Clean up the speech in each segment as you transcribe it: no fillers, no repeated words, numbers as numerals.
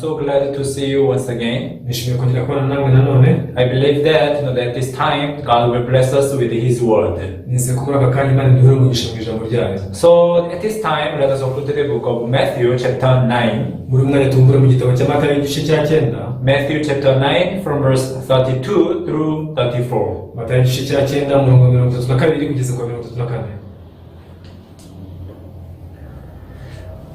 so glad to see you once again. nishimiye kongera kubana namwe nanone. I believe that that this time God will bless us with His word. nizeye ko muri aka kanya Imana iduhere umugisha mu ijambo ryayo. So at this time, let us open to the book of Matthew chapter 9. muri mwanya tumbura mu gitabo cya Matayo igice cya 9. Matthew chapter 9 from verse 32 through 34. Matayo igice cya 9 umurongo 32 kugeza ku 34.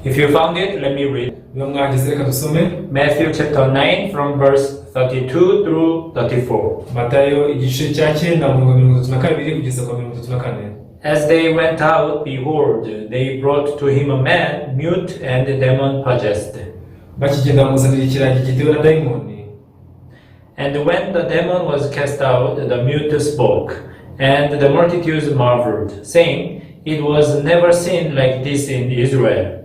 If you found it, let me read. Matthew chapter 9 from verse 32 through 34. Matayo igice cya 9 umurongo 32 kugeza ku 34. As they went out, behold, they brought to him a man mute and demon possessed. bakigenda bamuzanira ikiragi gitewe na dayimoni. And when the demon was cast out, the mute spoke, and the multitudes marveled, saying, "It was never seen like this in Israel."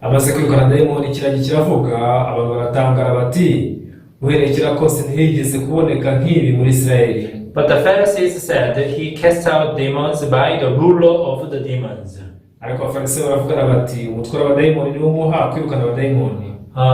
amaze kwirukana dayimoni ikiragi kiravuga, abantu baratangara bati uhereye kera kose ntihigeze kuboneka nk'ibi muri Isirayeli. But the Pharisees said, "He cast out demons by the ruler of the demons." ariko abafarisayo baravugana bati umutware wa dayimoni niwo umuha kwirukana abadayimoni.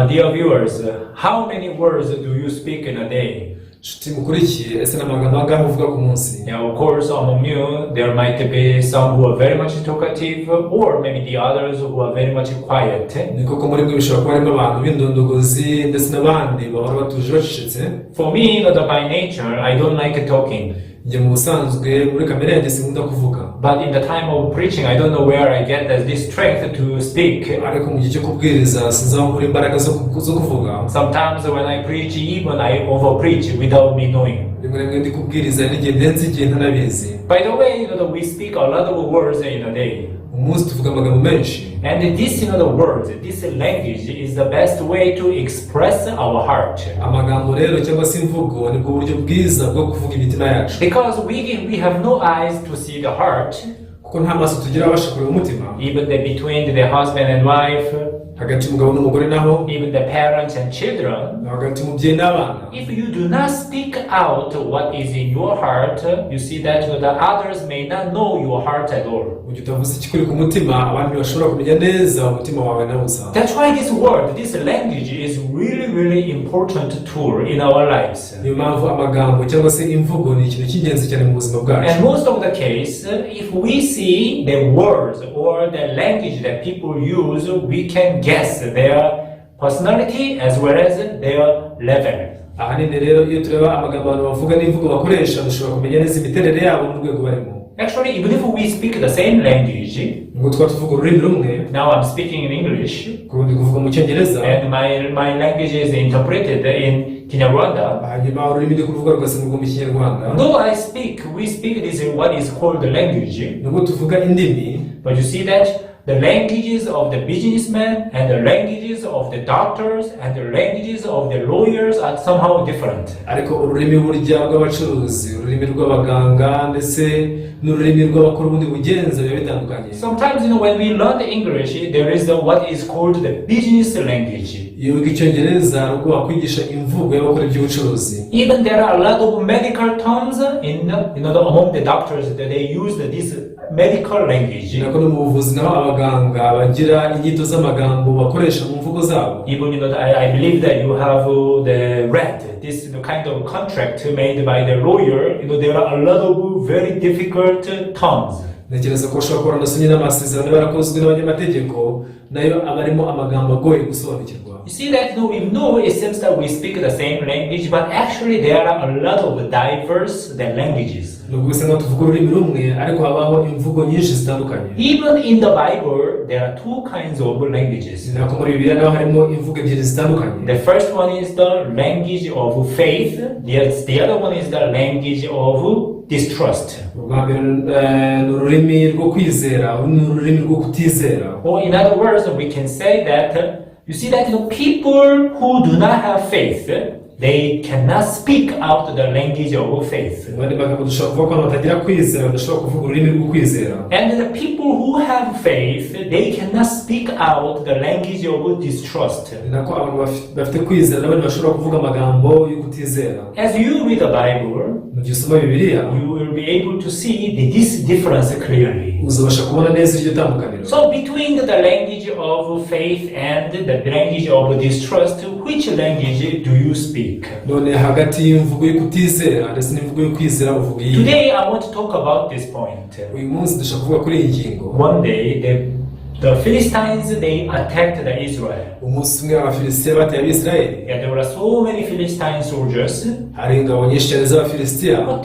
Dear viewers, how many words do you speak in a day? nshuti mukurikiye, ese n'amagambo angahe uvuga ku munsi? Yeah, of course, among you, there might be some who are very much talkative, or maybe the others who are very much quiet. ni koko muri mwe bishobora kuba harimo abantu b'indondogozi ndetse n'abandi bahora batuje bacecetse. For me, by nature, I don't like talking. njye mu busanzwe muri kamere yanjye sinkunda kuvuga. But in the time of preaching, I don't know where I get this strength to speak. ariko mu gihe cyo kubwiriza sinzi aho nkura imbaraga zo kuvuga. Sometimes when I preach, even I overpreach without me knowing. rimwe rimwe ndi kubwiriza n'igihe ndenze igihe ntanabizi. By the way, we speak a lot of words in a day. umunsi tuvuga amagambo menshi. And this, the words, this language is the best way to express our heart. amagambo rero cyangwa se imvugo nibwo buryo bwiza bwo kuvuga imitima yacu. Because we have no eyes to see the heart. kuko nta maso tugira abasha kureba umutima. Even between the husband and wife. hagati y'umugabo n'umugore naho. Even the parents and children. hagati y'umubyeyi n'abana. If you do not speak out what is in your heart, you see that the others may not know your heart at all. Ujya utavuze ikikuri ku mutima, abandi bashobora kumenya neza umutima wawe na busa. That's why this word, this language is really important tool in our lives. niyo mpamvu amagambo cyangwa se imvugo ni ikintu cy'ingenzi cyane mu buzima bwacu. And most of the case, if we see the words or the language that people use, we can guess their personality as well as their level. ahanini rero iyo tureba amagambo abantu bavuga n'imvugo bakoresha dushobora kumenya neza imiterere yabo n'urwego barimo. Actually, even if we speak the same language, ngo twaba tuvuga ururimi rumwe. now I'm speaking in English, kurundi kuvuga mu cyongereza, and my language is interpreted in Kinyarwanda. hanyuma ururimi ndi kuvuga rugasemurwa mu Kinyarwanda. Though we speak this in what is called the language. nubwo tuvuga indimi, but you see that the languages of the businessmen and the languages of the doctors and the languages of the lawyers are somehow different. ariko ururimi burya rw'abacuruzi, ururimi rw'abaganga ndetse n'ururimi rw'abakora ubundi bugenza biba bitandukanye. Sometimes when we learn the English, there is what is called the business language. iyo wiga icyongereza rwo wakwigisha imvugo y'abakora iby'ubucuruzi. Even there are a lot of medical terms among the doctors that they use this medical language. nako no mu buvuzi naho abaganga bagira inyito z'amagambo bakoresha mu mvugo zabo. Even I believe that you have read this kind of contract made by the lawyer. There are a lot of very difficult terms. ntekereza ko ushobora kubona nasomye n'amasezerano yarakozwe n'abanyamategeko nayo aba arimo amagambo agoye gusobanukirwa. You see that we know it seems that we speak the same language, but actually there are a lot of diverse languages. nubwo bisa nkaho tuvuga ururimi rumwe ariko habaho imvugo nyinshi zitandukanye. Even in the Bible there are two kinds of languages. nako muri Bibiliya naho harimo imvugo ebyiri zitandukanye. The first one is the language of faith. The other one is the language of distrust. ni ururimi rwo kwizera, ni ururimi rwo kutizera. Or in other words, we can say that you see that people who do not have faith, they cannot speak out the language of faith. Abandi bagabo dushobora kuvuga ko batagira kwizera badashobora kuvuga ururimi rwo kwizera. And the people who have faith, they cannot speak out the language of distrust. nako abantu bafite kwizera n'abandi bashobora kuvuga amagambo yo kutizera. As you read the Bible, Mu gihe usoma Bibiliya you will be able to see this difference clearly. uzabasha kubona neza iryo tandukaniro. So between the language of faith and the language of distrust, which language do you speak? None hagati y'imvugo yo kutizera ndetse n'imvugo yo kwizera uvuga iyi. Today I want to talk about this point. Uyu munsi dushaka kuvuga kuri iyi ngingo. One day the Philistines, they attacked the Israel. Umunsi umwe abafilisitiya bateye abisirayeli. Yeah, there were so many Philistine soldiers. Hari ingabo nyinshi cyane z'abafilisitiya. But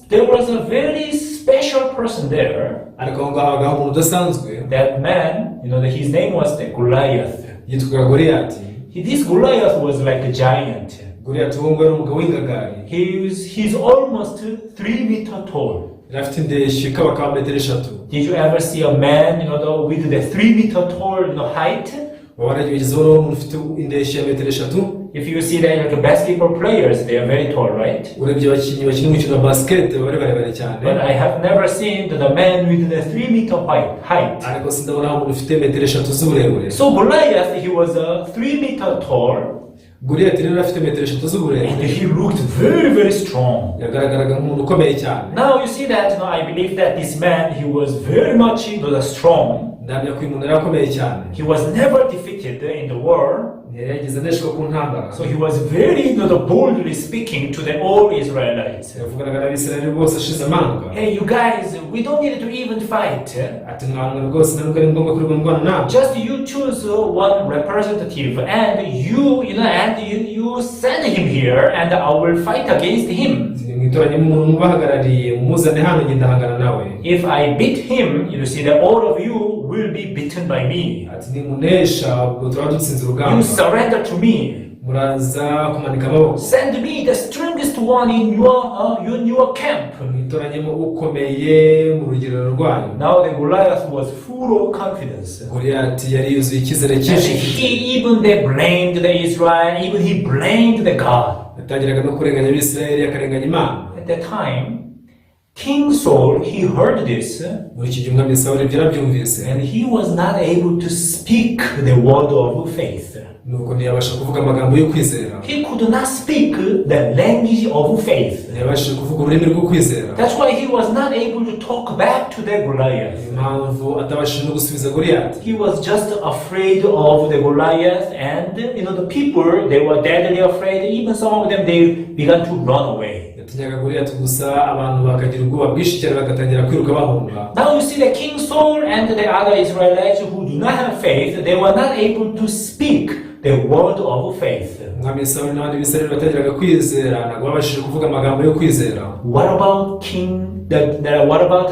there was a very special person there. Ariko aho ngaho hagaho umuntu udasanzwe. That man, his name was the Goliath. Yitwaga Goliyati. This Goliath was like a giant. Goliyati uwo nguwo ari umugabo w'ingagari. He's almost 3 meters tall. Afite indeshyo ikabakaba metero 3. Did you ever see a man, with the 3 meter tall, height? Waragizeho umuntu ufite indeshyo ya metero 3. If you see that like basketball players, they are very tall, right? Urebye abakinnyi bakina umukino wa basket bari barebare cyane. But I have never seen the man with the 3 meter height. Ariko sindabona umuntu ufite metero 3 z'uburebure. So Goliath, he was 3 meter tall. Goliyati rero afite metero 3 z'uburebure. And he looked very, very strong. Yagaragaraga nk'umuntu ukomeye cyane. Now you see that, I believe that this man, he was very much strong. Ndamya ko uyu muntu yari akomeye cyane. He was never defeated in the war. Yagize aneshwa ku ntambara. So he was very, boldly speaking to the all Israelites. Yavuganaga n'abisirayeli bose ashize amanga. Hey, you guys, we don't need to even fight. Ati mwana rwose ntabwo ari ngombwa kuri rwanda nawe. Just you choose one representative and you send him here and I will fight against him. Mwitoranye umuntu mubahagarariye muzane hano ngenda hangana nawe. If I beat him, you see that all of you will be beaten by me. Ati nimunesha ubwo turaba dutsinze urugamba. You surrender to me. Muraza kumanika amaboko. Send me the strongest one in your camp. Mwitoranyemo ukomeye mu rugero rwanyu. Now the Goliath was full of confidence. Goliyati yari yuzuye icyizere cyinshi. They blamed the Israel, even he blamed the God. Yatangiraga no kurenganya abisirayeli akarenganya Imana. At that time, King Saul, he heard this, muri iki gihe umwami Sawuli byarabyumvise, and he was not able to speak the word of faith. nuko ntiyabasha kuvuga amagambo yo kwizera. He could not speak the language of faith. Ntiyabashije kuvuga ururimi rwo kwizera. That's why he was not able to talk back to the Goliath. Impamvu atabashije no gusubiza Goliyati. He was just afraid of the Goliath, and the people, they were deadly afraid. Even some of them, they began to run away. Yatinyaga Goliyati gusa abantu bakagira ubwoba bwinshi cyane bagatangira kwiruka bahunga. Now you see the King Saul and the other Israelites who do not have faith, they were not able to speak the word of faith. Umwami Sawuli n'abandi bisirayeli batangiraga kwizera ntabwo babashije kuvuga amagambo yo kwizera. What about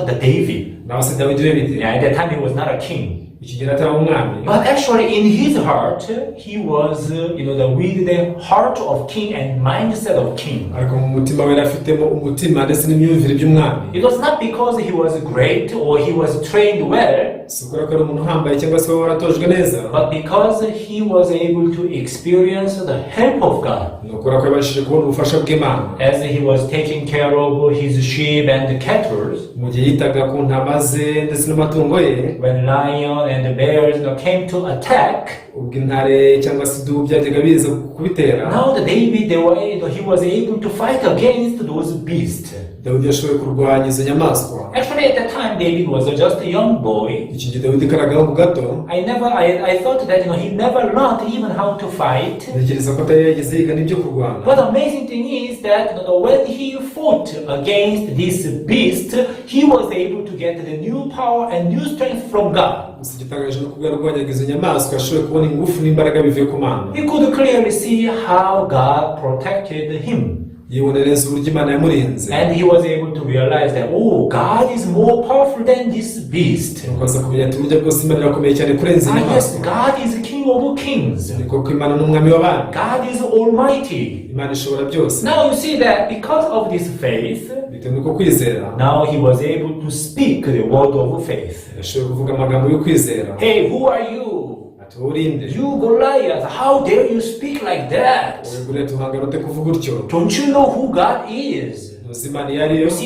the David? Naho se Dawidi we bite? Yeah, at that time he was not a king. Iki gihe atari umwami. But actually in his heart, he was, with the heart of king and mindset of king. Ariko mu mutima we afitemo umutima ndetse n'imyumvire by'umwami. It was not because he was great or he was trained well. Sukura ko ari umuntu uhambaye cyangwa se waratojwe neza. But because he was able to experience the help of God. Nukora ko yabashije kubona ubufasha bw'Imana. As he was taking care of his sheep and the cattle. Mu gihe yitaga ku ntama ze ndetse n'amatungo ye. When lion and the bears came to attack. Ubwo intare cyangwa se idubu byajyaga biza kubitera. Now the David, he was able to fight against those beasts. Dawidi yashoboye kurwanya izo nyamaswa. Actually at that time David was just a young boy. Iki gihe Dawidi karagaho gato. I thought that he never learned even how to fight. Ntekereza ko atari yageze yiga n'ibyo kurwana. But the amazing thing is that when he fought against this beast, he was able to get the new power and new strength from God. Gusa igitangaje no kubwo yarwanyaga izo nyamaswa ashoboye kubona ingufu n'imbaraga bivuye ku Mana. He could clearly see how God protected him. Yibonereza uburyo Imana yamurinze. And he was able to realize that, God is more powerful than this beast. Nuko kumenya ati uburyo bwose Imana irakomeye cyane kurenza inyamaswa. Yes, God is King of kings. Niko ko Imana n'umwami w'abami. God is almighty. Imana ishobora byose. Now you see that because of this faith, bitewe n'uko kwizera, now he was able to speak the word of faith. Yashoboye kuvuga amagambo yo kwizera. Hey, who are you? You Goliath, how dare you speak like that? Don't you know who God is? You see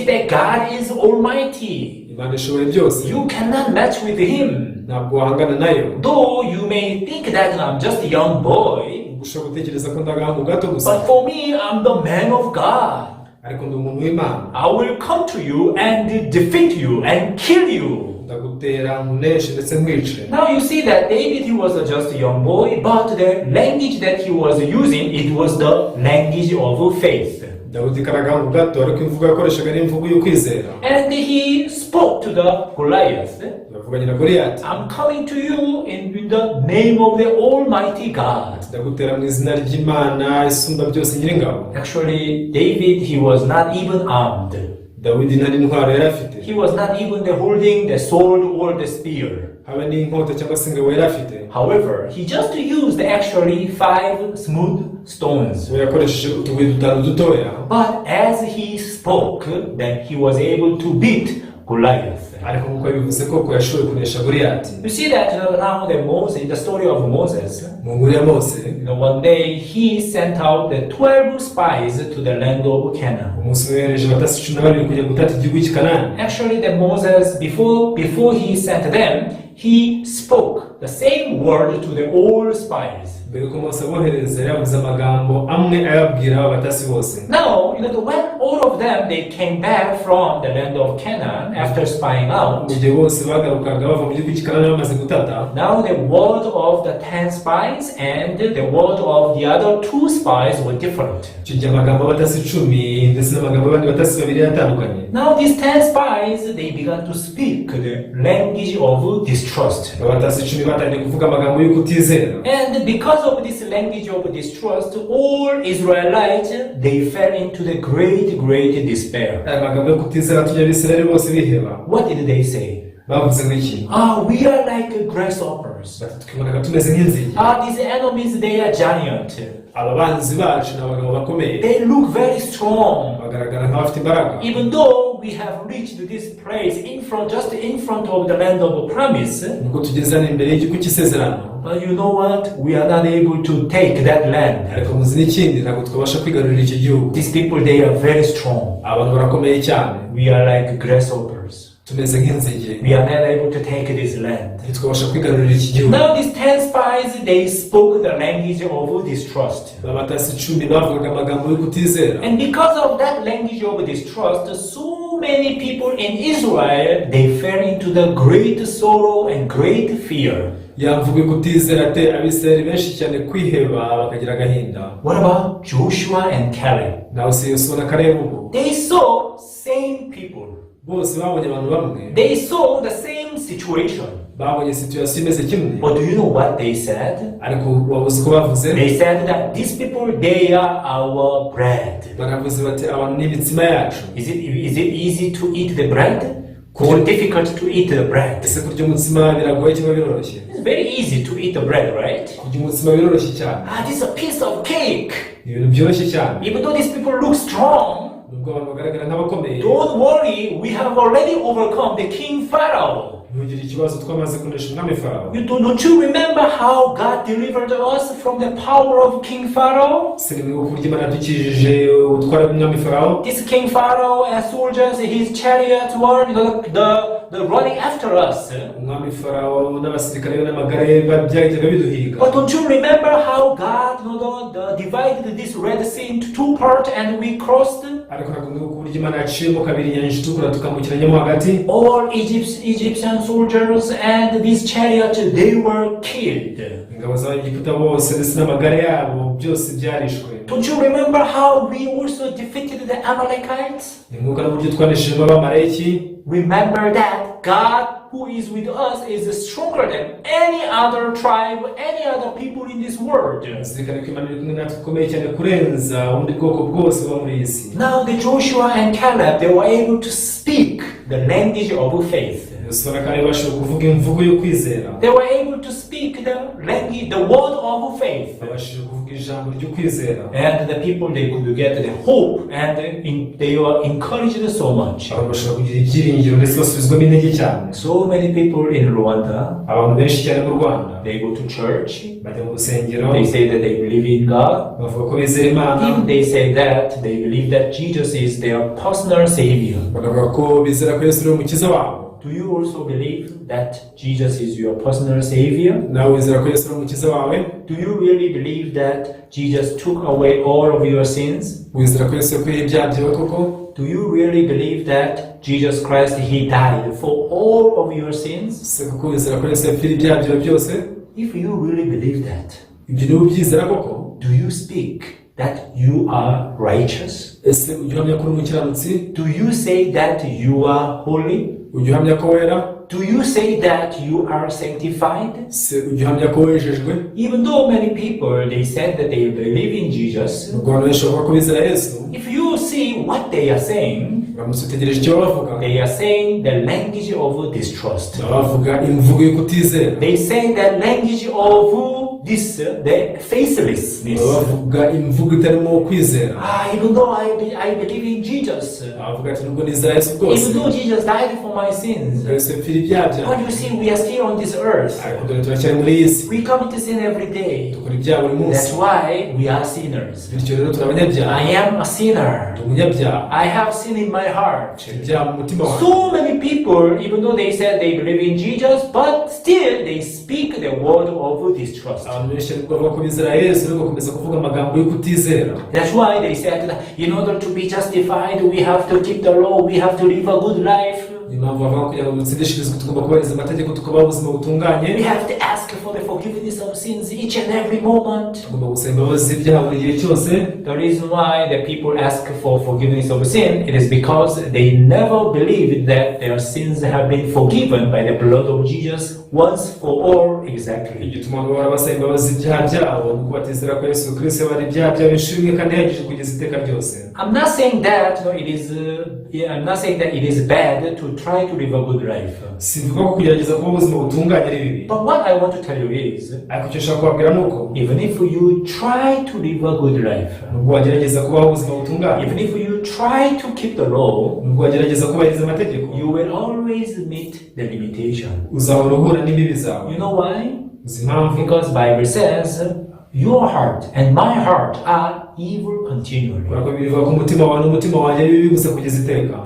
that God is almighty. You cannot match with him. Though you may think that I'm just a young boy, ushobora gutekereza ko ndagahangu gato gusa But for me, I'm the man of God. ariko ndi umuntu w'Imana I will come to you and defeat you and kill you. ndagutera nkuneshe ndetse nkwice. Now you see that David, he was just a young boy, but the language that he was using, it was the language of faith. Dawidi karagahangu gato ariko imvugo yakoreshaga ni imvugo yo kwizera. And he spoke to the Goliath. Yavuganye na Goliyati. I'm coming to you in the name of the Almighty God. Ndagutera mu izina ry'Imana isumba byose nyiringabo. Actually, David, he was not even armed. Dawidi nta n'intwaro yari afite. He was not even holding the sword or the spear. Habe n'inkota cyangwa se ingabo yari afite. However, he just used actually 5 smooth stones. We yakoresheje utubuye dutanu dutoya. But as he spoke, then he was able to beat Goliath. Ariko nkuko bivuze koko yashoboye kunesha Goliyati. You see that now that Moses, the story of Moses, Mu nkuru ya Mose, one day he sent out the 12 spies to the land of Canaan. umunsi umwe yohereje abatasi 12 kujya gutata igihugu cy'i Kanani. Actually, the Moses, before he sent them, he spoke the same word to the all spies. Mbere ko Mose abohereza yavuze amagambo amwe ayabwira abatasi bose. Now, when all of them, they came back from the land of Canaan after spying out. Mu gihe bose bagarukaga bava mu gihugu cy'i Kanani bamaze gutata. Now the word of the 10 spies and the word of the other 2 spies were different. Icyo gihe amagambo abatasi 10 ndetse n'amagambo y'abandi batasi babiri yatandukanye. Now these 10 spies, they began to speak the language of distrust. Abatasi 10 batangiye kuvuga amagambo yo kutizera. And because of this language of distrust, all Israelites, they fell into the great despair. Aya magambo yo kutizera tujya Abisirayeli bose biheba. What did they say? Bavuze ngo iki? We are like grasshoppers. Tukibonaga tumeze nk'inzige. These enemies, they are giant. Ababanzi bacu ni abagabo bakomeye. They look very strong. Bagaragara nk'abafite imbaraga. Even though we have reached this place just in front of the land of promise, Nubwo tugeze hano imbere y'igihugu cy'isezerano. but you know what? We are not able to take that land. Ariko muzi n'ikindi ntabwo twabasha kwigarurira icyo gihugu. These people, they are very strong. Abantu barakomeye cyane. We are like grasshoppers. Tumeze nk'inzige. We are not able to take this land. Ntitwabasha kwigarurira iki gihugu. Now these 10 spies, they spoke the language of distrust. Abatasi 10 bavugaga amagambo yo kutizera. And because of that language of distrust, so many people in Israel, they fell into the great sorrow and great fear. Yamvuga kutizera te Abisirayeli benshi cyane kwiheba bakagira agahinda. What about Joshua and Caleb? Naho se Yosuwa na Kalebu. They saw same people. Bose babonye abantu bamwe. They saw the same situation. Babonye situation imeze kimwe. But do you know what they said? Ariko wabuze ko bavuze. They said that these people, they are our bread. Baravuze bati abantu n'ibitsima yacu. Is it easy to eat the bread? Or difficult to eat the bread? Ese kurya umutsima biragoye cyangwa biroroshye? It's very easy to eat the bread, right? Kurya umutsima biroroshye cyane. This is a piece of cake. Ibintu byoroshye cyane. Even though these people look strong, Nubwo abantu bagaragara nk'abakomeye. don't worry, we have already overcome the king Pharaoh. Ntugire ikibazo twamaze kunesha umwami Farawo. Don't you remember how God delivered us from the power of King Pharaoh? Se ni ukurya Imana yadukijije utwara umwami Farawo. This King Pharaoh and soldiers, his chariots were the running after us. Umwami Farawo n'abasirikare be n'amagare ye byajyaga biduhiga. But don't you remember how God divided this Red Sea into 2 parts and we crossed? Ariko ntabwo uburyo Imana yaciyemo kabiri inyanja itukura tukambukiranyamo hagati. All Egyptian soldiers and these chariots, they were killed. Ingabo z'Abanyegiputa bose ndetse n'amagare yabo byose byarishwe. Don't you remember how we also defeated the Amalekites? Nimwibuka n'uburyo twaneshejemo Abamaleki. Remember that God who is with us is stronger than any other tribe, any other people in this world. Zirikana ko Imana iri kumwe natwe ikomeye cyane kurenza ubundi bwoko bwose buba muri iyi si. Now the Joshua and Caleb, they were able to speak the language of faith. Yosuwa na Kalebu bashoboye kuvuga imvugo yo kwizera. They were able to speak the language, the word of faith. Babashije kuvuga ijambo ryo kwizera. And the people, they could get the hope and they were encouraged so much. Abantu bashobora kugira ibyiringiro ndetse basubizwamo intege cyane. So many people in Rwanda, Abantu benshi cyane mu Rwanda they go to church. bajya mu rusengero. They say that they believe in God. Bavuga ko bizera Imana. Even they say that they believe that Jesus is their personal savior. Bakavuga ko bizera ko Yesu ari umukiza wabo. Do you also believe that Jesus is your personal savior? nawe wizera ko Yesu ari umukiza wawe? Do you really believe that Jesus took away all of your sins? Wizera ko Yesu yakuyeho ibyaha byawe koko? Do you really believe that Jesus Christ, He died for all of your sins? Se koko wizera ko Yesu yapfira ibyaha byawe byose? If you really believe that, Ibyo niba ubyizera koko? do you speak that you are righteous? Ese ujya uhamya ko uri umukiranutsi? Do you say that you are holy? Ujya uhamya ko wera? Do you say that you are sanctified? Se ujya uhamya ko wejejwe? Even though many people, they said that they believe in Jesus, Ubwo abantu benshi bavuga ko bizera Yesu, if you see what they are saying, uramutse utegereje icyo bavuga, they are saying the language of distrust. bavuga imvugo yo kutizera, They say the language of this, the faithlessness. bavuga imvugo itarimo kwizera. Even though I believe in Jesus, Bavuga ati nubwo nizera Yesu even rwose, though Jesus died for my sins, Yesu yapfira ibyaha but byawe, you see, we are still on this earth. ariko dore turacyari muri iyi si, We commit sin every day. dukora ibyaha buri munsi, That's why we are sinners. bityo rero turi abanyabyaha. I am a sinner. Turi umunyabyaha, I have sin in my heart. turi ibyaha mu mutima wawe. So many people, even though they said they believe in Jesus, but still they speak the word of distrust. Abantu benshi bavuga ko bizera Yesu, ariko bakomeza kuvuga amagambo yo kutizera. That's why they said that in order to be justified, we have to keep the law, we have to live a good life. Ni impamvu bavuga ko kugira ngo dutsindishirizwe tugomba kubahiriza amategeko, tukabaho ubuzima butunganye. We have to ask for the forgiveness of sins each and every moment. Tugomba gusaba imbabazi z'ibyaha buri gihe cyose. The reason why the people ask for forgiveness of sin, it is because they never believed that their sins have been forgiven by the blood of Jesus once for all exactly. Igituma bahora basaba imbabazi z'ibyaha byabo, ni uko batizera ko Yesu Kristo yabari ibyaha byabo bishimwe kandi yahagije kugeza iteka ryose. I'm not saying that I'm not saying that it is bad to try to live a good life. Sivuga ko kugerageza kuba ubuzima butunganye ari bibi, But what I want to tell you is, ariko icyo nshaka kubabwira ni uko even if you try to live a good life, nubwo wagerageza kubaho ubuzima butunganye, even if you try to keep the law, nubwo wagerageza kubahiriza amategeko, you will always meet the limitation. uzahora uhura n'imbibi zawe. You know why? Uzi impamvu? Because Bible says, your heart and my heart are evil continually. Kubera ko bivuga ko umutima wawe n'umutima wanjye ari bibi gusa kugeza iteka.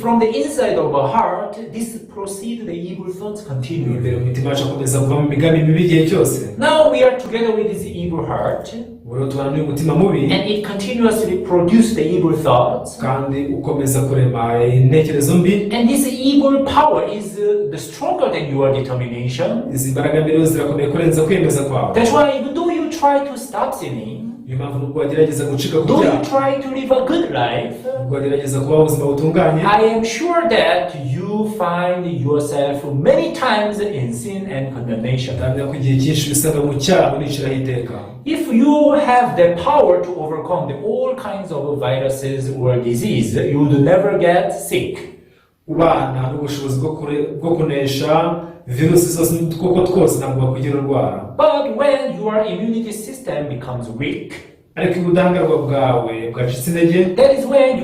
From the inside of our heart, this proceed the evil thoughts continually. Imbere mu mitima yacu akomeza kuva mu migambi mibi igihe cyose. Now we are together with this evil heart, Rero tubana n'uyu mutima mubi, and it continuously produces the evil thoughts. kandi ukomeza kurema intekerezo mbi. And this evil power is the stronger than your determination. Izi mbaraga mbi rero zirakomeye kurenza kwemeza kwawe. That's why even though you try to stop sinning, Niyo mpamvu nubwo wagerageza gucika ku though you byaha, try to live a good life, nubwo wagerageza kubaho ubuzima butunganye, I am sure that you find yourself many times in sin and condemnation. ndahamya ko igihe cyinshi wisanga mu cyaha uniciraho iteka. If you have the power to overcome all kinds of viruses or disease, you would never get sick. Ubana n'ubushobozi bwo kunesha virusi zose n'udukoko twose ntabwo bakwigira urwara. But when your immunity system becomes weak, Ariko ubudahangarwa bwawe bwacitse intege, that is when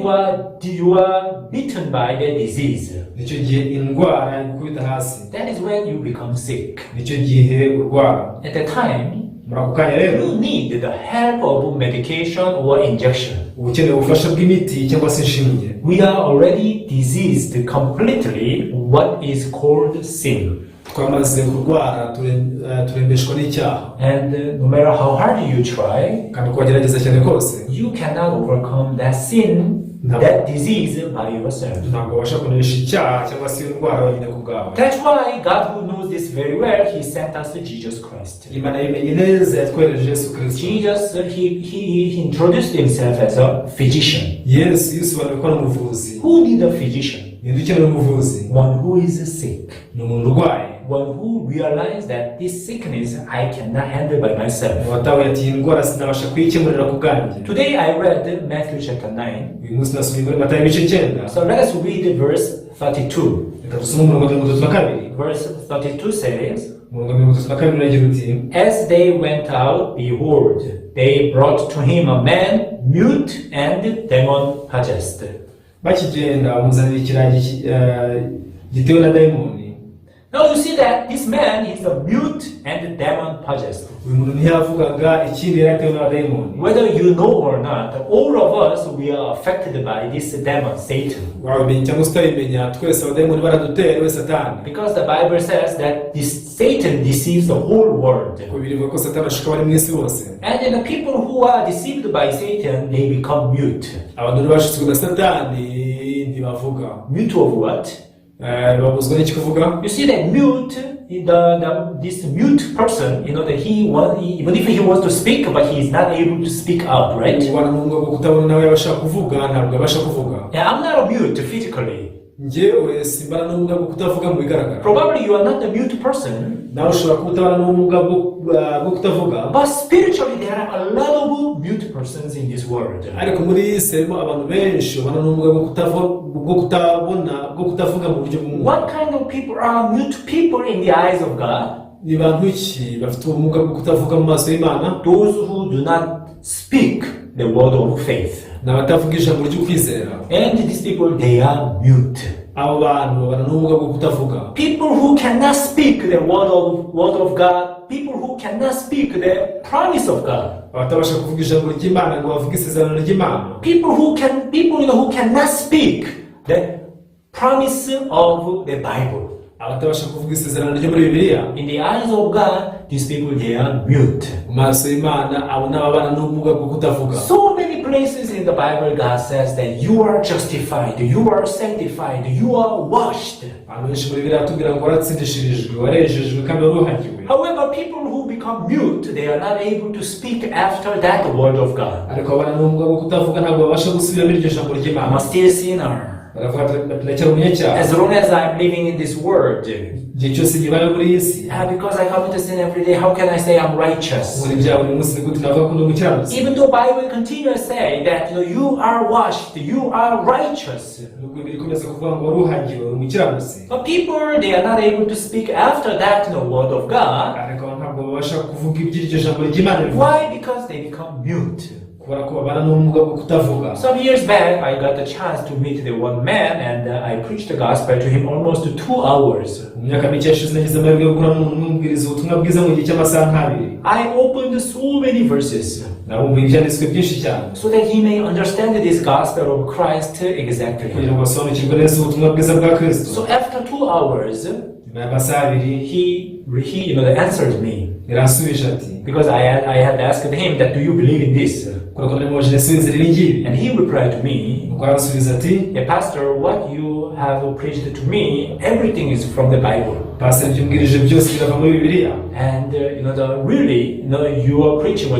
you are beaten by the disease. nicyo gihe indwara igukubita hasi, That is when you become sick. nicyo gihe urwara. At the time, Muri ako kanya rero you need the help of medication or injection. uba ukeneye ubufasha bw'imiti cyangwa se inshinge. We are already diseased completely, what is called sin. Twamaze kurwara, turembeshwa n'icyaha, And no matter how hard you try, kandi uko wagerageza cyane kose you cannot overcome that sin, No. that disease by yourself. ntabwo ubasha kunesha icyaha cyangwa se iyo ndwara wenyine ku bwawe. That's why God, who knows this very well, He sent us to Jesus Christ. Imana yimenye neza yatwohereje Yesu Kristo. Jesus, he introduced Himself as a physician. Yesu yisobanuye ko ari umuvuzi. Who need a physician? Ninde ukeneye umuvuzi? One who is sick. Ni umuntu urwaye, One who realized that this sickness I cannot handle by myself. watawe ati iyi ndwara sinabasha kuyikemurira ku bwanjye. Today I read Matthew chapter 9. Uyu munsi nasomye muri Matayo ibice 9. So let us read verse 32. Reka dusome umurongo wa 32. Verse 32 says, Umurongo wa 32 uragira uti, as they went out, behold, they brought to him a man mute and demon-possessed. bakigenda bamuzanira ikiragi gitewe na dayimoni. Now you see that this man is a mute and demon possessed. uyu muntu ntiyavugaga ikindi yari atewe n'abadayimoni. Whether you know or not, all of us we are affected by this demon, Satan. wabimenya cyangwa se utabimenya twese abadayimoni baradutera we satani. Because the Bible says that this Satan deceives the whole world. kuko birivuga ko satani ashaka abari mu isi bose. And the people who are deceived by Satan, they become mute. abantu bashutswe na satani ntibavuga. Mute of what? babuzwa n'iki kuvuga? You see that mute, this mute person, that even if he wants to speak, but he is not able to speak out, right? ubona n'ubwo bwo kutabona nawe yabasha kuvuga ntabwo abasha kuvuga. Yeah, I'm not a mute physically. njyewe simbana n'ubumuga bwo kutavuga mu bigaragara. Probably you are not a mute person. nawe ushobora kuba utabana n'ubumuga bwo kutavuga. But spiritually there are a lot of mute persons in this world. ariko muri iyi si harimo abantu benshi babana n'ubumuga bwo kutavuga mu buryo bw'umwuka. What kind of people are mute people in the eyes of God? ni bantu ki bafite ubumuga bwo kutavuga mu maso y'Imana? Those who do not speak the word of faith. ni abatavuga ijambo ry'ukwizera. And these people, they are mute. abo bantu babana n'ubumuga bwo kutavuga. People who cannot speak the word of God. People who cannot speak the promise of God. abatabasha kuvuga ijambo ry'Imana ngo bavuge isezerano ry'Imana. People who cannot speak the promise of the Bible. abatabasha kuvuga isezerano ryo muri Bibiliya. In the eyes of God, these people, they are mute. mu maso y'Imana abo ni ababana n'ubumuga bwo kutavuga. So many places in the Bible, God says that you are justified, you are sanctified, you are washed. abantu benshi muri Bibiliya batubwira ngo waratsindishirijwe, warejejwe kandi waruhagiwe. However, people who become mute, they are not able to speak after that word of God. ariko abana n'ubumuga bwo kutavuga ntabwo babasha gusubira muri iryo jambo I'm ry'Imana. a still sinner. baravuga ati turacyari umunyacyaha. As long as I'm living in this world, igihe cyose nkibaye muri iyi si. because I come to sin every day, how can I say I'm righteous? muri bya buri munsi ni gute navuga ko ndi umukiranutsi? Even though Bible continues saying that you are washed, you are righteous. nubwo bikomeza kuvuga ngo waruhagiwe uri umukiranutsi. But people, they are not able to speak after that word of God. ariko ntabwo babasha kuvuga iby'iryo jambo ry'Imana rivuga. Why? Because they become mute. kubera ko babana n'ubumuga bwo kutavuga. Some years back, I got the chance to meet the one man, and I preached the gospel to him almost 2 hours. mu myaka mike yashize nagize amahirwe yo guhura n'umuntu umubwiriza ubutumwa bwiza mu gihe cy'amasaha nk'abiri. I opened so many verses nabumva ibyanditswe byinshi cyane so that he may understand this gospel of Christ exactly. kugira ngo basobanukirwe neza ubutumwa bwiza bwa Kristo. So after 2 hours, nyuma y'amasaha abiri he answered me. yarasubije ati, Because I had asked him that, do you believe in this? kubera ko ndamubajije asubiza ibi ngibi. And he replied to me, nuko arasubiza ati, Pastor, what you have preached to me, everything is from the Bible. pastor ibyo umbwirije byose birava muri Bibiliya. And your preaching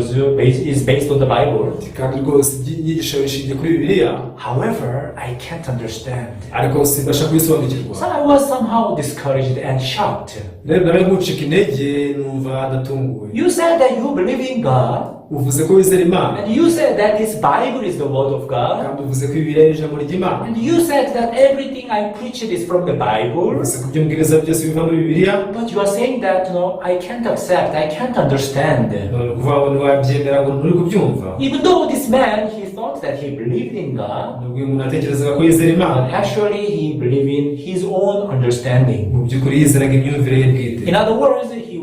is based on the Bible. kandi rwose inyigisho ishingiye kuri Bibiliya. However, I can't understand. ariko simbasha kubisobanukirwa. So I was somehow discouraged and shocked. rero nawe nkucika intege numva ndatunguwe. You said that you believe in God, uvuze ko wizera Imana. and you said that this Bible is the word of God, kandi uvuze ko Bibiliya ari ijambo ry'Imana. and you said that everything I preached is from the Bible. uvuze ko ibyo mbwiriza byose biva muri Bibiliya. But you are saying that I can't accept, I can't understand. none kuvuga ngo ntiwabyemera ngo nturi kubyumva. Even though this man, he thought that he believed in God, nubwo uyu muntu atekerezaga ko yizera Imana, actually he believed in his own understanding. mu by'ukuri yizeraga imyumvire ye bwite. In other words, he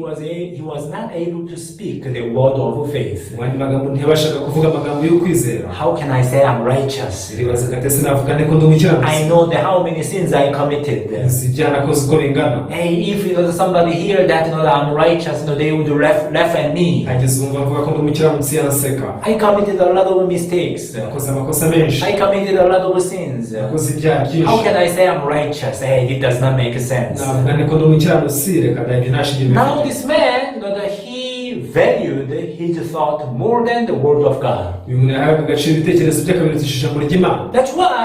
was not able to speak the word of faith. mu yandi magambo ntiyabashaga kuvuga amagambo yo kwizera. How can I say I'm righteous? iribaza ati ese navuga nte ko ndi umukiranutsi? I know how many sins I committed. si ibyaha nakoze uko bingana. Hey, if somebody hear that I'm righteous, they would laugh at me. ageze umva avuga ko ndi umukiranutsi yanseka. I committed a lot of mistakes. nakoze amakosa menshi. I committed a lot of sins. nakoze ibyaha byinshi. How can I say I'm righteous? Hey, it does not make sense. navuga nte ko ndi umukiranutsi? reka ndabyo nashingiye. Now this man, he valued his thought more than the word of God. uyu muntu yahaga agaciro ibitekerezo bye akabirutisha ijambo ry'Imana. That's why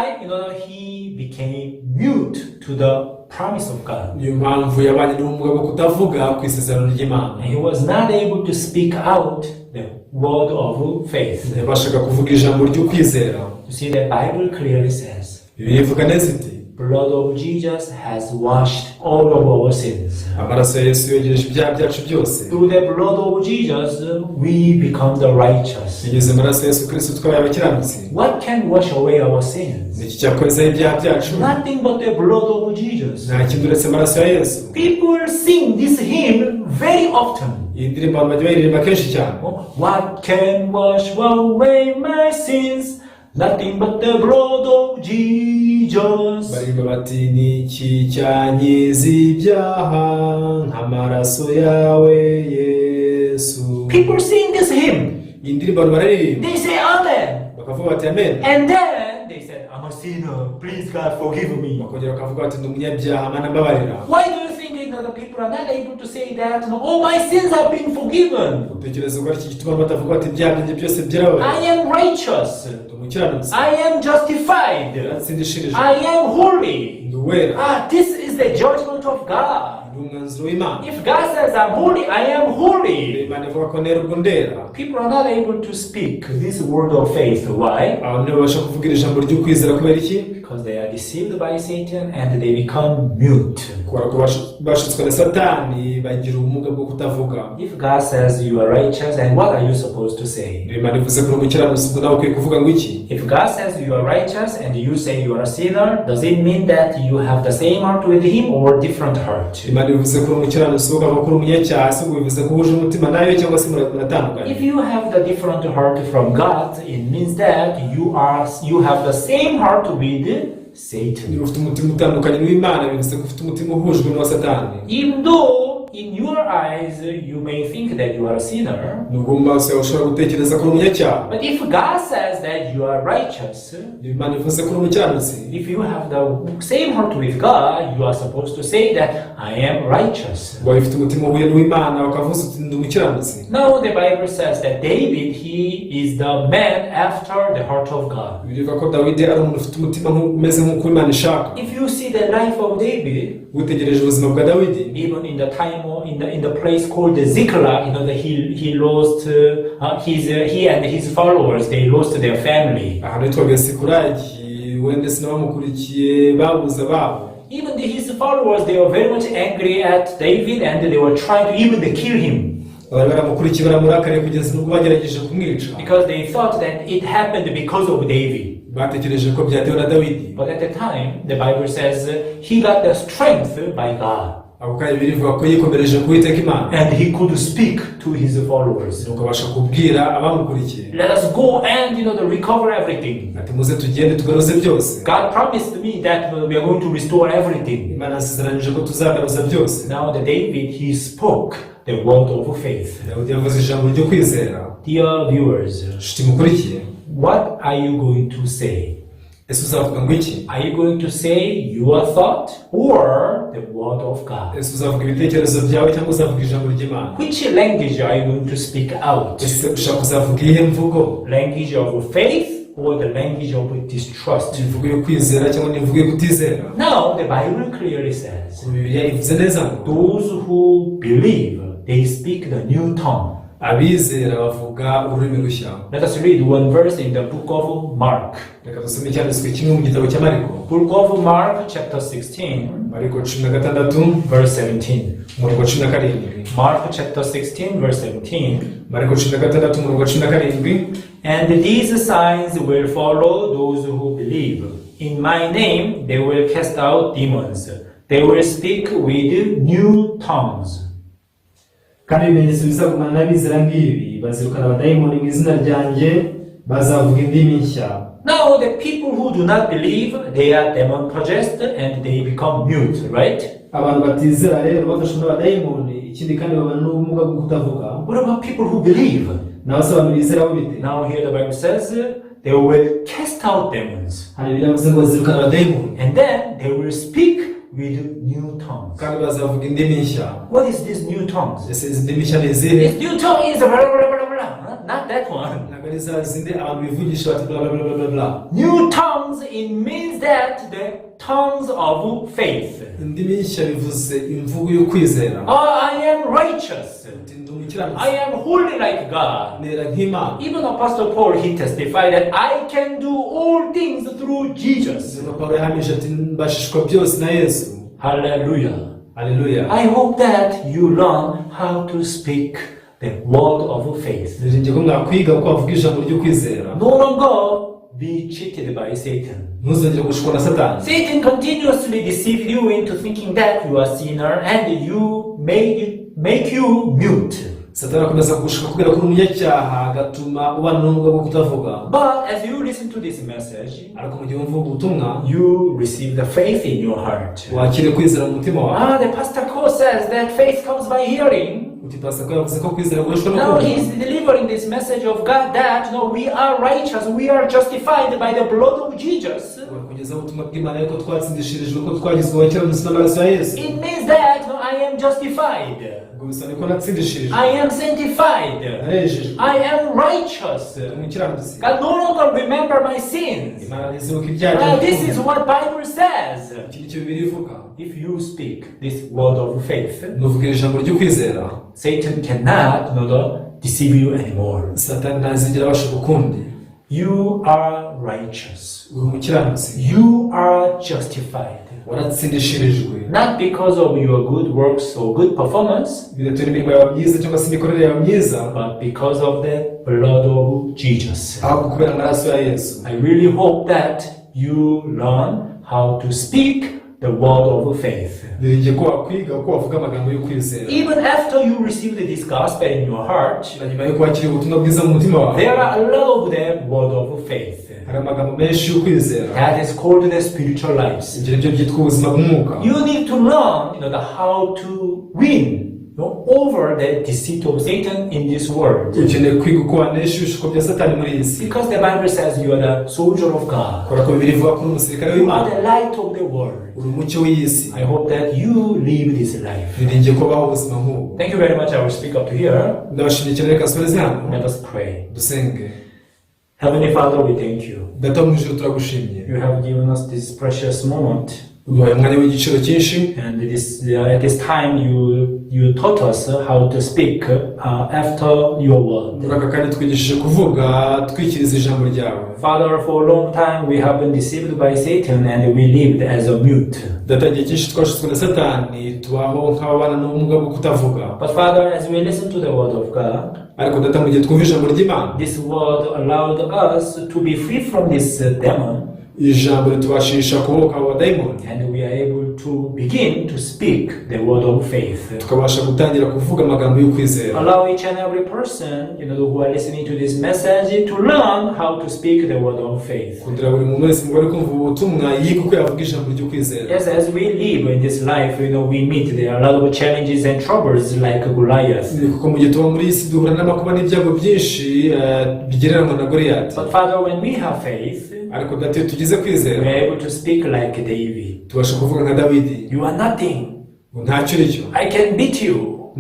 he became mute to the promise of God. niyo mpamvu yabanye n'ubumuga bwo kutavuga ku isezerano ry'Imana. And he was not able to speak out the word of faith. ntiyabashaga kuvuga ijambo ry'ukwizera. You see, the Bible clearly says Bibiliya ivuga neza iti, blood of Jesus has washed all of our sins. amaraso ya yesu yogeje ibyaha byacu byose. Through the blood of Jesus, we become the righteous. binyuze mu maraso ya yesu kristo twabaye abakiranutsi. What can wash away our sins? ni iki cyakozeho ibyaha byacu? Nothing but the blood of Jesus. nta kindi uretse amaraso ya yesu. People sing this hymn very often. iyi ndirimbo abantu bajya bayiririmba kenshi cyane. What can wash away my sins? Nothing but the blood of Jesus. baririmba bati ni iki cyanyiza ibyaha nk'amaraso yawe yesu. People sing this hymn. iyi ndirimbo abantu bararirimba They say amen. bakavuga bati amen. And then they said, I'm a sinner. Please God forgive me. bakongera bakavuga bati ndi umunyabyaha mana mbabarira. Why do you think that the people are not able to say that? All my sins have been forgiven. utekereza ko ari iki gituma batavuga bati ibyaha byanjye byose byarabaye. I am righteous. ndi umukiranutsi. I am justified. yaratsindishirije. I am holy. ndi uwera. This is the judgment of God. ndi umwanzuro w'imana. If God says I'm holy, I am holy. imana ivuga ko nera ubwo ndera. People are not able to speak this word of faith. Why? abantu ntibabasha kuvuga iri jambo ry'ukwizera kubera iki? Because they are deceived by Satan and they become mute. kubera ko bashutswe na satani bagira ubumuga bwo kutavuga. If God says you are righteous, and what are you supposed to say? imana ivuze ko uri umukiranutsi ubwo nawe ukwiye kuvuga ngo iki? If God says you are righteous and you say you are a sinner, does it mean that you have the same heart with Him or different heart? imana ivuze ko uri umukiranutsi ukavuga ko uri umunyacyaha se ngo bivuze ko uhuje umutima nayo cyangwa se muratandukanye? If you have the different heart from God, it means that you have the same heart with Satan. niba ufite umutima utandukanye n'uw'imana bivuze ko ufite umutima uhujwe n'uwa satani. Even though in your eyes you may think that you are a sinner, nubwo mu maso yawe ushobora gutekereza ko uri umunyacyaha. but if God says that you are righteous, imana ivuze ko uri umukiranutsi. if you have the same heart with God, you are supposed to say that I am righteous. waba ufite umutima uhuye n'uw'imana ukavuze uti ndi umukiranutsi. Now the Bible says that David, he is the man after the heart of God. bivuga ko dawidi ari umuntu ufite umutima umeze nk'uko imana ishaka. If you see the life of David, witegereje ubuzima bwa dawidi, even in the time in the place called the Ziklag, that he lost he and his followers, they lost their family. ahantu hitwaga sikuragi wenda sinabamukurikiye babuze ababo. Even his followers, they were very much angry at David and they were trying to even kill him. bari baramukurikiye baramurakariye kugeza n'ubwo bagerageje kumwica. Because they thought that it happened because of David. batekereje ko byatewe na dawidi. But at the time, the Bible says he got the strength by God. ako kanya birivuga ko yikomereje ku Uwiteka Imana. And he could speak to his followers. nuko abasha kubwira abamukurikiye. Let us go and recover everything. ati muze tugende tugaruze byose. God promised me that we are going to restore everything. imana yasezeranyije ko tuzagaruza byose. Now the David, he spoke the word of faith. dawidi yavuze ijambo ryo kwizera. Dear viewers, nshuti mukurikiye, what are you going to say? ese uzavuga ngo iki? Are you going to say your thought or the word of God? ese uzavuga ibitekerezo byawe cyangwa uzavuga ijambo ry'Imana? Which language are you going to speak out? ese ushaka kuzavuga iyihe mvugo? Language of faith or the language of distrust? imvugo yo kwizera cyangwa n'imvugo yo kutizera? Now the Bible clearly says, bibiliya ivuze neza ngo those who believe, they speak the new tongue. abizera bavuga ururimi rushya. Let us read one verse in the book of Mark. reka dusome icyanditswe kimwe mu gitabo cya mariko. Book of Mark, chapter 16, mariko 16 verse 17. umurongo 17. Mark chapter 16, verse 17. mariko 16 umurongo 17. And these signs will follow those who believe. In my name they will cast out demons. They will speak with new tongues. kandi ibimenyetso bizagumana n'abizera ngibi, bazirukana abadayimoni mu izina ryanjye, bazavuga indimi nshya. Now the people who do not believe, they are demon possessed and they become mute, right? abantu batizera rero bafashwe n'abadayimoni, ikindi kandi babana n'ubumuga bwo kutavuga. What about people who believe? naho se abantu bizera bo bite? Now here the Bible says they will cast out demons. hari biravuze ngo bazirukana abadayimoni, And then they will speak with new tongues. kandi bazavuga indimi nshya. What is this new tongues? ese izi ndimi nshya ni izihe? This new tongue is blah, blah, blah, blah, blah. Not that one. ntabwo ari za zindi abantu bivugisha bati bla bla bla bla bla. New tongues, it means that the tongues of faith. indimi nshya bivuze imvugo yo kwizera. I am righteous. Ndi umukiranutsi. I am holy like God. Nera nk'Imana. Even Apostle Paul, he testified that I can do all things through Jesus. Pawulo yahamije ati mbashishwa byose na Yesu. Hallelujah. Hallelujah. I hope that you learn how to speak the word of faith. Ngiye ko mwakwiga uko bavuga ijambo ryo kwizera. No longer be cheated by Satan. Ntuzongere gushukwa na Satani. Satan continuously deceives you into thinking that you are a sinner and you make you mute. Satani akomeza kugushuka kubera ko uri umunyacyaha agatuma ubana n'ubumuga bwo kutavuga. But as you listen to this message, ariko mu gihe wumva ubutumwa, you receive the faith in your heart. wakire kwizera mu mutima wawe. The pastor Cole says that faith comes by hearing. Now he's delivering this message of God that we are righteous, we are justified by the blood of Jesus. It means that I am justified. I am sanctified. I am righteous. God no longer remember my sins. This is what Bible says. If you speak this word of faith, Satan cannot deceive you anymore. You are righteous. You are justified. Not because of your good works or good performance, but because of the blood of Jesus. I really hope that you learn how to speak the word of faith. Even after you receive this gospel in your heart, there are a lot of the word of faith. That is called the spiritual lives. You need to learn how to win over the deceit of Satan in this world. Because the Bible says you are the soldier of God. You are the light of the world. I hope that you live this life. Thank you very much. I will speak up to here. Let us pray. Heavenly Father, we thank you. You have given us this precious moment. And at this time you taught us how to speak after your word. Father, for a long time we have been deceived by Satan and we lived as a mute. But Father, as we listen to the word of God, this word allowed us to be free from this demon. And we are able to begin to speak the word of faith. Allow each and every person who are listening to this message to learn how to speak the word of faith. Yes, as we live in this life, we meet there are a lot of challenges and troubles like Goliath. But Father, when we have faith, we are able to speak like David. You are nothing. I can beat you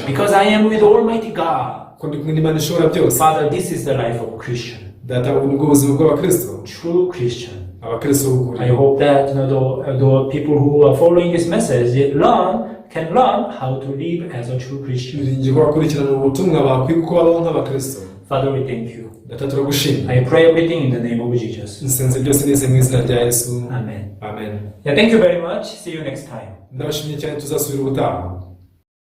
because I am with Almighty God. Father, this is the life of a Christian. True Christian. I hope that the people who are following this message can learn how to live as a true Christian. Father, we thank you. I pray everything in the name of Jesus. Amen. Amen. Yeah, thank you very much. See you next time.